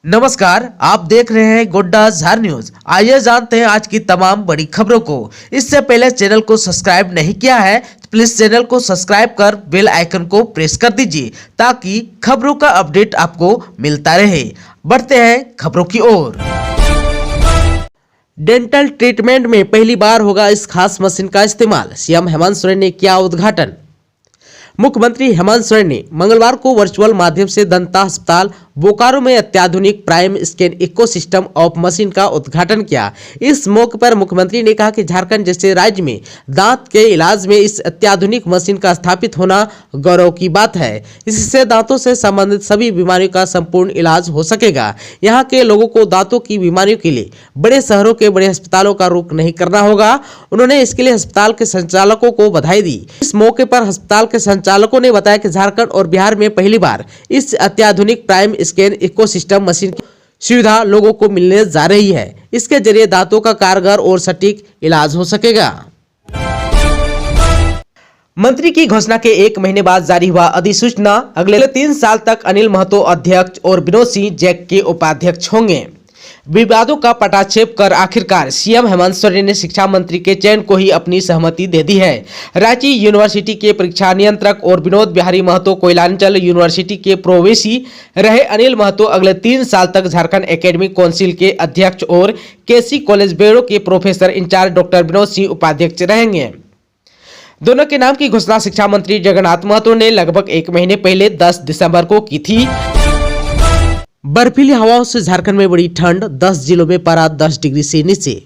नमस्कार, आप देख रहे हैं गोड्डा झार न्यूज। आइए जानते हैं आज की तमाम बड़ी खबरों को। इससे पहले चैनल को सब्सक्राइब नहीं किया है तो प्लीज चैनल को सब्सक्राइब कर बेल आइकन को प्रेस कर दीजिए ताकि खबरों का अपडेट आपको मिलता रहे। बढ़ते हैं खबरों की ओर। डेंटल ट्रीटमेंट में पहली बार होगा इस खास मशीन का इस्तेमाल। सीएम हेमंत सोरेन ने किया उद्घाटन। मुख्यमंत्री हेमंत सोरेन ने मंगलवार को वर्चुअल माध्यम से दंता अस्पताल बोकारो में अत्याधुनिक prime scan ecosystem of machine का उद्घाटन किया। इस मौके पर मुख्यमंत्री ने कहा कि झारखंड जैसे राज्य में दांत के इलाज में इस अत्याधुनिक मशीन का स्थापित होना गौरव की बात है। इससे दांतों से संबंधित सभी बीमारियों का संपूर्ण इलाज हो सकेगा। यहाँ के लोगों को दांतों की बीमारियों के लिए बड़े शहरों के बड़े अस्पतालों का रुख नहीं करना होगा। उन्होंने इसके लिए अस्पताल के संचालकों को बधाई दी। इस मौके पर अस्पताल के संचालकों ने बताया कि झारखंड और बिहार में पहली बार इस अत्याधुनिक प्राइम स्कैन इकोसिस्टम मशीन की सुविधा लोगों को मिलने जा रही है। इसके जरिए दांतों का कारगर और सटीक इलाज हो सकेगा। मंत्री की घोषणा के 1 महीने बाद जारी हुआ अधिसूचना। अगले 3 साल तक अनिल महतो अध्यक्ष और विनोद सिंह जैक के उपाध्यक्ष होंगे। विवादों का पटाक्षेप कर आखिरकार सीएम हेमंत सोरेन ने शिक्षा मंत्री के चयन को ही अपनी सहमति दे दी है। रांची यूनिवर्सिटी के परीक्षा नियंत्रक और विनोद बिहारी महतो कोयलांचल यूनिवर्सिटी के प्रोवेसी रहे अनिल महतो अगले 3 साल तक झारखंड एकेडमिक काउंसिल के अध्यक्ष और केसी कॉलेज बेड़ो के professor incharge doctor Vinod Singh उपाध्यक्ष रहेंगे। दोनों के नाम की घोषणा शिक्षा मंत्री जगन्नाथ महतो ने लगभग 1 महीने पहले 10 दिसंबर को की थी। बर्फीली हवाओं से झारखंड में बड़ी ठंड, 10 जिलों में पारा 10 डिग्री से नीचे।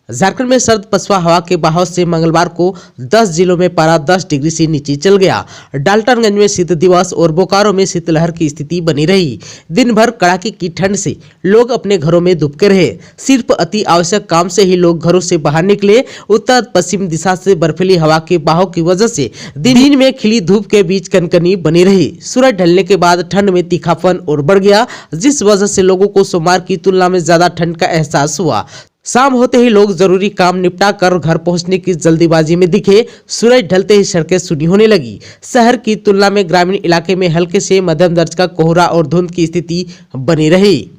झारखंड में सर्द पछुआ हवा के बहाव से मंगलवार को 10 जिलों में पारा 10 डिग्री से नीचे चल गया। डाल्टनगंज में शीत दिवस और बोकारो में शीतलहर की स्थिति बनी रही। दिन भर कड़ाके की ठंड से लोग अपने घरों में दुबके रहे। सिर्फ अति आवश्यक काम से ही लोग घरों से बाहर निकले। उत्तर पश्चिम दिशा से बर्फीली हवा के बहाव की वजह से दिन में खिली धूप के बीच कनकनी बनी रही। सूरज ढलने के बाद ठंड में तीखापन और बढ़ गया, जिस वजह से लोगों को सोमवार की तुलना में ज्यादा ठंड का एहसास हुआ। शाम होते ही लोग जरूरी काम निपटा कर घर पहुंचने की जल्दीबाजी में दिखे। सूरज ढलते ही सड़कें सूनी होने लगी। शहर की तुलना में ग्रामीण इलाके में हल्के से मध्यम दर्ज का कोहरा और धुंध की स्थिति बनी रही।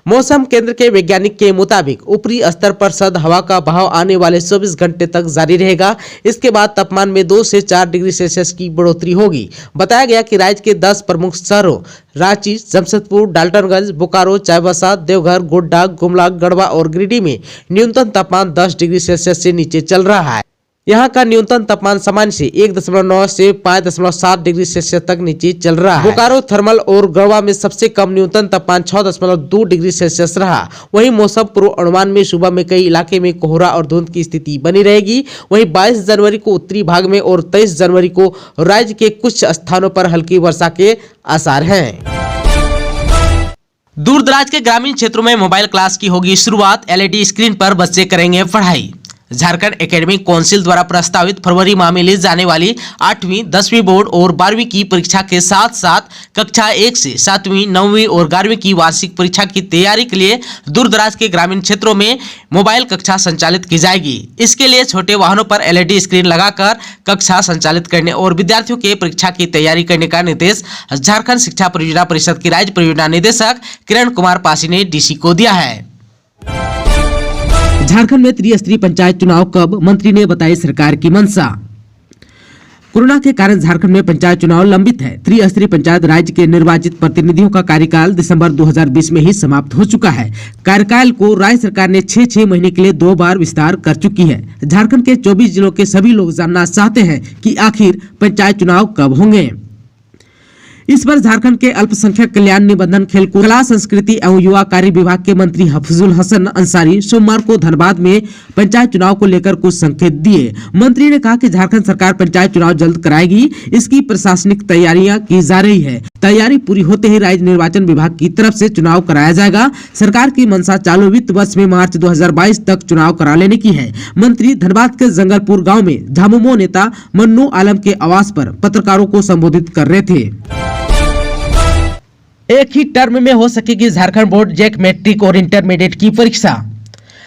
मौसम केंद्र के वैज्ञानिक के मुताबिक ऊपरी स्तर पर सर्द हवा का बहाव आने वाले 24 घंटे तक जारी रहेगा। इसके बाद तापमान में 2 से 4 डिग्री सेल्सियस की बढ़ोतरी होगी। बताया गया कि राज्य के 10 प्रमुख शहरों रांची, जमशेदपुर, डाल्टनगंज, बोकारो, चाईबासा, देवघर, गोड्डा, गुमला, गढ़वा और गिरिडीह में न्यूनतम तापमान 10 डिग्री सेल्सियस से नीचे चल रहा है। यहाँ का न्यूनतम तापमान सामान्य से 1.9 से 5.7 डिग्री सेल्सियस तक नीचे चल रहा है। बोकारो, थर्मल और गढ़वा में सबसे कम न्यूनतम तापमान 6.2 डिग्री सेल्सियस रहा। वहीं मौसम पूर्व अनुमान में सुबह में कई इलाके में कोहरा और धुंध की स्थिति बनी रहेगी। वहीं 22 जनवरी को उत्तरी भाग में और 23 जनवरी को राज्य के कुछ स्थानों पर हल्की वर्षा के आसार हैं। दूर दराज के ग्रामीण क्षेत्रों में मोबाइल क्लास की होगी शुरुआत। एलईडी स्क्रीन पर बच्चे करेंगे पढ़ाई। झारखंड एकेडमिक काउंसिल द्वारा प्रस्तावित फरवरी माह में ली जाने वाली 8वीं, 10वीं बोर्ड और 12वीं की परीक्षा के साथ साथ कक्षा 1 से 7वीं, 9वीं और 11वीं की वार्षिक परीक्षा की तैयारी के लिए दूर दराज के ग्रामीण क्षेत्रों में मोबाइल कक्षा संचालित की जाएगी। इसके लिए छोटे वाहनों पर एलईडी स्क्रीन लगाकर कक्षा संचालित करने और विद्यार्थियों के परीक्षा की तैयारी करने का निर्देश झारखंड शिक्षा परियोजना परिषद की राज्य परियोजना निदेशक किरण कुमार पासी ने डीसी को दिया है। झारखंड में त्रिस्तरीय पंचायत चुनाव कब, मंत्री ने बताई सरकार की मंशा। कोरोना के कारण झारखंड में पंचायत चुनाव लंबित है। त्रिस्तरीय पंचायत राज्य के निर्वाचित प्रतिनिधियों का कार्यकाल दिसंबर 2020 में ही समाप्त हो चुका है। कार्यकाल को राज्य सरकार ने 6 महीने के लिए 2 बार विस्तार कर चुकी है। झारखंड के 24 जिलों के सभी लोग जानना चाहते हैं कि आखिर पंचायत चुनाव कब होंगे। इस पर झारखंड के अल्पसंख्यक कल्याण, निबंधन, खेलकूद, कला, संस्कृति एवं युवा कार्य विभाग के मंत्री हफीजुल हसन अंसारी सोमवार को धनबाद में पंचायत चुनाव को लेकर कुछ संकेत दिए। मंत्री ने कहा कि झारखंड सरकार पंचायत चुनाव जल्द कराएगी। इसकी प्रशासनिक तैयारियां की जा रही है। तैयारी पूरी होते ही राज्य निर्वाचन विभाग की तरफ से चुनाव कराया जाएगा। सरकार की मंशा चालू वित्त वर्ष में मार्च 2022 तक चुनाव करा लेने की है। मंत्री धनबाद के जंगलपुर गाँव में झामुमो नेता मन्नू आलम के आवास पर पत्रकारों को संबोधित कर रहे थे। एक ही टर्म में हो सकेगी झारखंड बोर्ड जैक मैट्रिक और इंटरमीडिएट की परीक्षा।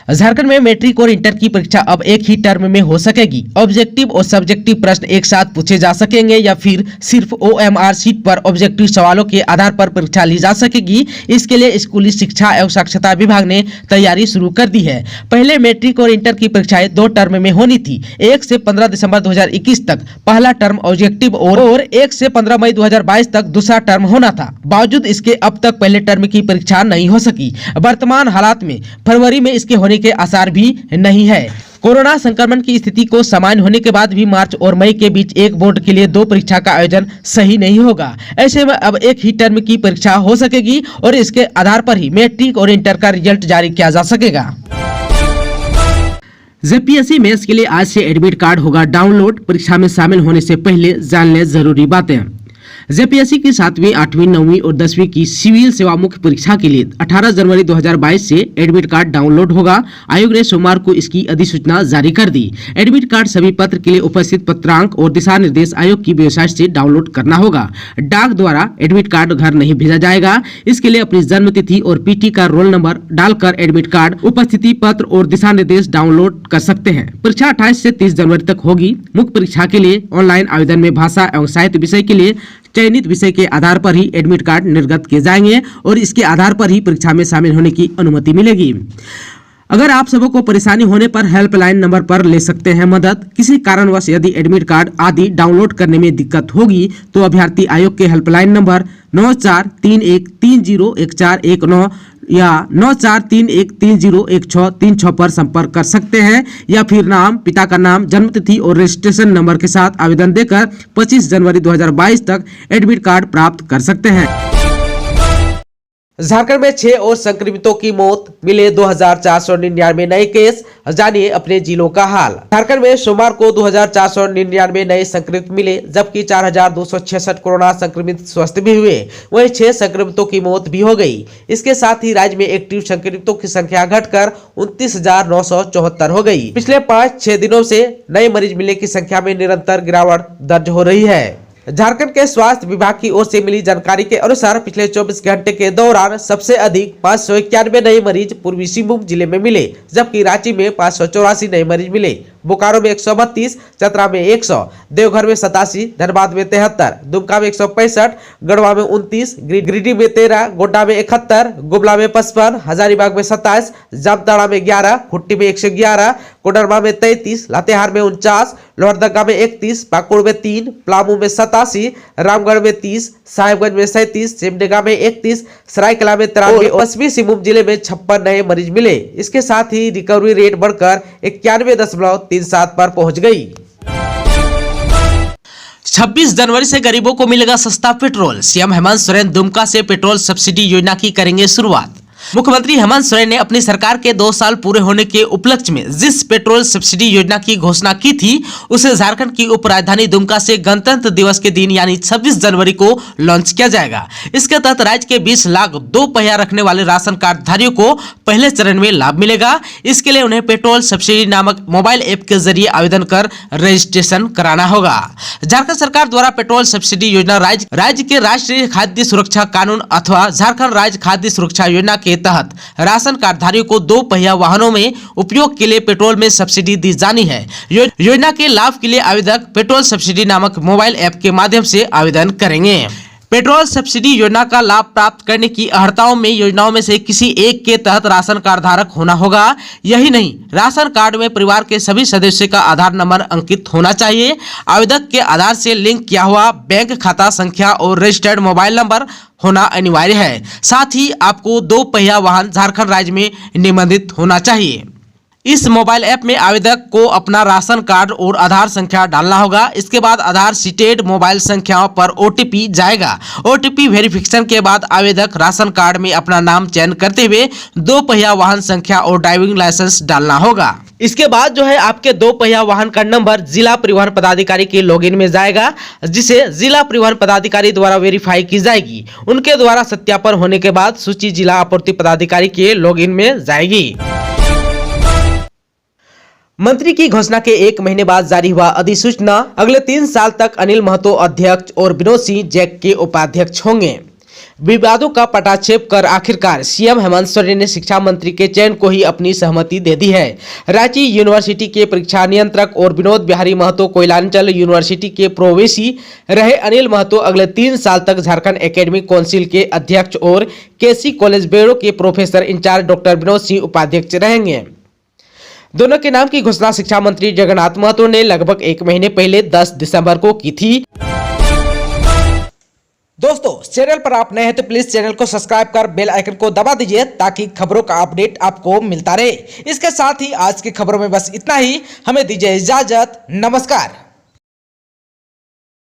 झारखंड में मैट्रिक और इंटर की परीक्षा अब एक ही टर्म में हो सकेगी। ऑब्जेक्टिव और सब्जेक्टिव प्रश्न एक साथ पूछे जा सकेंगे या फिर सिर्फ OMR शीट पर ऑब्जेक्टिव सवालों के आधार पर परीक्षा ली जा सकेगी। इसके लिए स्कूली शिक्षा एवं साक्षरता विभाग ने तैयारी शुरू कर दी है। पहले मैट्रिक और इंटर की परीक्षाएं 2 टर्म में होनी थी। 1 से 15 दिसंबर 2021 तक पहला टर्म ऑब्जेक्टिव और 1 से 15 मई 2022 तक दूसरा टर्म होना था। बावजूद इसके अब तक पहले टर्म की परीक्षा नहीं हो सकी। वर्तमान हालात में फरवरी में इसके होने के आसार भी नहीं है। कोरोना संक्रमण की स्थिति को सामान्य होने के बाद भी मार्च और मई के बीच एक बोर्ड के लिए 2 परीक्षा का आयोजन सही नहीं होगा। ऐसे में अब एक ही टर्म की परीक्षा हो सकेगी और इसके आधार पर ही मैट्रिक और इंटर का रिजल्ट जारी किया जा सकेगा। जेपीएससी मेंस के लिए आज से एडमिट कार्ड होगा डाउनलोड। परीक्षा में शामिल होने से पहले जान ले जरूरी बातें। जेपीएससी की 7वीं, 8वीं, 9वीं और 10वीं की सिविल सेवा मुख्य परीक्षा के लिए 18 जनवरी 2022 से एडमिट कार्ड डाउनलोड होगा। आयोग ने सोमवार को इसकी अधिसूचना जारी कर दी। एडमिट कार्ड सभी पत्र के लिए उपस्थित पत्रांक और दिशा निर्देश आयोग की वेबसाइट से डाउनलोड करना होगा। डाक द्वारा एडमिट कार्ड घर नहीं भेजा जाएगा। इसके लिए अपनी जन्म तिथि और पीटी का रोल नंबर डालकर एडमिट कार्ड, उपस्थिति पत्र और दिशा निर्देश डाउनलोड कर सकते हैं। परीक्षा 28 से 30 जनवरी तक होगी। मुख्य परीक्षा के लिए ऑनलाइन आवेदन में भाषा एवं साहित्य विषय के लिए चयनित विषय के आधार पर ही एडमिट कार्ड निर्गत किए जाएंगे और इसके आधार पर ही परीक्षा में शामिल होने की अनुमति मिलेगी। अगर आप सबों को परेशानी होने पर हेल्पलाइन नंबर पर ले सकते हैं मदद। किसी कारणवश यदि एडमिट कार्ड आदि डाउनलोड करने में दिक्कत होगी तो अभ्यर्थी आयोग के हेल्पलाइन नंबर 9431301419 या 9431301636 पर संपर्क कर सकते हैं या फिर नाम, पिता का नाम, जन्मतिथि और रजिस्ट्रेशन नंबर के साथ आवेदन देकर 25 जनवरी 2022 तक एडमिट कार्ड प्राप्त कर सकते हैं। झारखंड में 6 और संक्रमितों की मौत, मिले 2499 नए केस। जानिए अपने जिलों का हाल। झारखंड में सोमवार को 2499 नए संक्रमित मिले, जबकि 4266 कोरोना संक्रमित स्वस्थ भी हुए। वहीं 6 संक्रमितों की मौत भी हो गई। इसके साथ ही राज्य में एक्टिव संक्रमितों की संख्या घटकर 29,974 हो गई। पिछले 5-6 दिनों से नए मरीज मिलने की संख्या में निरंतर गिरावट दर्ज हो रही है। झारखंड के स्वास्थ्य विभाग की ओर से मिली जानकारी के अनुसार पिछले 24 घंटे के दौरान सबसे अधिक 591 नए मरीज पूर्वी सिंहभूम जिले में मिले, जबकि रांची में 584 नए मरीज मिले। बोकारो में 132, चतरा में 100, देवघर में 87, धनबाद में 73, दुमका में 165, गढ़वा में 29, गिरिडीह में 13, गोड्डा में 71, गुमला में 55, हजारीबाग में 27, जामताड़ा में 11, खुट्टी में 111, कोडरमा में 33, लातेहार में 49, लोहरदगा में 31, पाकुड़ में 3, पलामू में 87, रामगढ़ में 30, साहेबगंज में 37, सिमडेगा में 31, सरायकला में 93 और पश्चिमी सिंहभूम जिले में 56 नए मरीज मिले। इसके साथ ही रिकवरी रेट बढ़कर 91.37 पर पहुंच गई। 26 जनवरी से गरीबों को मिलेगा सस्ता पेट्रोल। सीएम हेमंत सोरेन दुमका से पेट्रोल सब्सिडी योजना की करेंगे शुरुआत। मुख्यमंत्री हेमंत सोरेन ने अपनी सरकार के 2 साल पूरे होने के उपलक्ष्य में जिस पेट्रोल सब्सिडी योजना की घोषणा की थी, उसे झारखंड की उपराजधानी दुमका से गणतंत्र दिवस के दिन यानी 26 जनवरी को लॉन्च किया जाएगा। इसके तहत राज्य के 20 लाख 2 पहिया रखने वाले राशन कार्ड धारियों को पहले चरण में लाभ मिलेगा। इसके लिए उन्हें पेट्रोल सब्सिडी नामक मोबाइल ऐप के जरिए आवेदन कर रजिस्ट्रेशन कराना होगा। झारखंड सरकार द्वारा पेट्रोल सब्सिडी योजना राज्य के राष्ट्रीय खाद्य सुरक्षा कानून अथवा झारखंड राज्य खाद्य सुरक्षा योजना के तहत राशन कार्डधारियों को 2 पहिया वाहनों में उपयोग के लिए पेट्रोल में सब्सिडी दी जानी है। योजना के लाभ के लिए आवेदक पेट्रोल सब्सिडी नामक मोबाइल ऐप के माध्यम से आवेदन करेंगे। पेट्रोल सब्सिडी योजना का लाभ प्राप्त करने की अर्हताओं में योजनाओं में से किसी एक के तहत राशन कार्ड धारक होना होगा। यही नहीं, राशन कार्ड में परिवार के सभी सदस्यों का आधार नंबर अंकित होना चाहिए। आवेदक के आधार से लिंक किया हुआ बैंक खाता संख्या और रजिस्टर्ड मोबाइल नंबर होना अनिवार्य है। साथ ही आपको 2 पहिया वाहन झारखंड राज्य में निबंधित होना चाहिए। इस मोबाइल ऐप में आवेदक को अपना राशन कार्ड और आधार संख्या डालना होगा। इसके बाद आधार सीटेड मोबाइल संख्याओं पर OTP जाएगा। OTP वेरिफिकेशन के बाद आवेदक राशन कार्ड में अपना नाम चयन करते हुए 2 पहिया वाहन संख्या और ड्राइविंग लाइसेंस डालना होगा। इसके बाद जो है आपके 2 पहिया वाहन का नंबर जिला परिवहन पदाधिकारी के लॉगिन में जाएगा, जिसे जिला परिवहन पदाधिकारी द्वारा वेरीफाई की जाएगी। उनके द्वारा सत्यापन होने के बाद सूची जिला आपूर्ति पदाधिकारी के लॉगिन में जाएगी। मंत्री की घोषणा के 1 महीने बाद जारी हुआ अधिसूचना। अगले 3 साल तक अनिल महतो अध्यक्ष और विनोद सिंह जैक के उपाध्यक्ष होंगे। विवादों का पटाक्षेप कर आखिरकार सीएम हेमंत सोरेन ने शिक्षा मंत्री के चयन को ही अपनी सहमति दे दी है। रांची यूनिवर्सिटी के परीक्षा नियंत्रक और विनोद बिहारी महतो कोयलांचल यूनिवर्सिटी के प्रोवेसी रहे अनिल महतो अगले 3 साल तक झारखंड एकेडमिक काउंसिल के अध्यक्ष और केसी कॉलेज बेड़ो के professor incharge doctor Vinod Singh उपाध्यक्ष रहेंगे। दोनों के नाम की घोषणा शिक्षा मंत्री जगन्नाथ महतो ने लगभग 1 महीने पहले 10 दिसंबर को की थी। दोस्तों, चैनल पर आप नए हैं तो प्लीज चैनल को सब्सक्राइब कर बेल आइकन को दबा दीजिए ताकि खबरों का अपडेट आपको मिलता रहे। इसके साथ ही आज की खबरों में बस इतना ही। हमें दीजिए इजाजत। नमस्कार।